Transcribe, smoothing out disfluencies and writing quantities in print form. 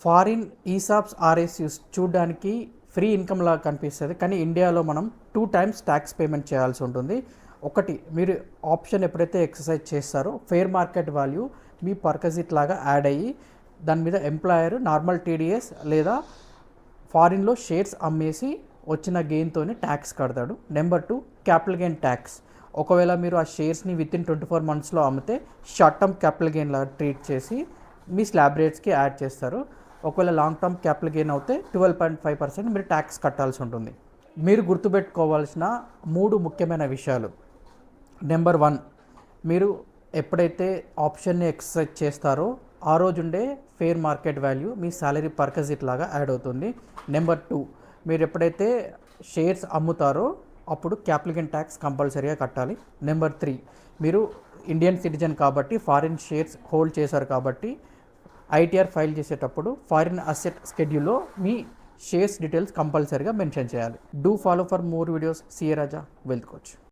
Foreign ESOPs ఆర్ఎస్యూస్ చూడడానికి free income లాగా కనిపిస్తుంది, కానీ ఇండియాలో మనం 2 times ట్యాక్స్ పేమెంట్ చేయాల్సి ఉంటుంది. ఒకటి, మీరు ఆప్షన్ ఎప్పుడైతే ఎక్సర్సైజ్ చేస్తారో ఫెయిర్ మార్కెట్ వాల్యూ మీ పర్కజిట్ లాగా యాడ్ అయ్యి దాని మీద ఎంప్లాయర్ నార్మల్ టీడీఎస్ లేదా ఫారిన్లో షేర్స్ అమ్మేసి వచ్చిన గెయిన్తోనే ట్యాక్స్ కడతాడు. Number 2, capital gain tax. ఒకవేళ మీరు ఆ షేర్స్ని వితిన్ 24 monthsలో అమ్మితే షార్ట్ టర్మ్ క్యాపిటల్ గెయిన్ లాగా ట్రీట్ చేసి మీ స్లాబ్ రేట్స్కి యాడ్ చేస్తారు. ఒకవేళ లాంగ్ టర్మ్ క్యాపిటల్ గెయిన్ అవుతే 12.5% మీరు ట్యాక్స్ కట్టాల్సి ఉంటుంది. మీరు గుర్తుపెట్టుకోవాల్సిన 3 ముఖ్యమైన విషయాలు. నెంబర్ 1, మీరు ఎప్పుడైతే ఆప్షన్ని ఎక్సర్సైజ్ చేస్తారో ఆ రోజుండే ఫెయిర్ మార్కెట్ వాల్యూ మీ సాలరీ పర్కజిట్ లాగా యాడ్ అవుతుంది. నెంబర్ 2, మీరు ఎప్పుడైతే షేర్స్ అమ్ముతారో అప్పుడు క్యాపిటల్ గెయిన్ ట్యాక్స్ కంపల్సరీగా కట్టాలి. నెంబర్ 3, మీరు ఇండియన్ సిటిజన్ కాబట్టి ఫారిన్ షేర్స్ హోల్డ్ చేశారు కాబట్టి ఐటీఆర్ ఫైల్ చేసేటప్పుడు ఫారిన్ అసెట్ స్కెడ్యూల్లో మీ షేర్స్ డీటెయిల్స్ కంపల్సరీగా మెన్షన్ చేయాలి. Do follow for more videos. CA Raja, wealth coach.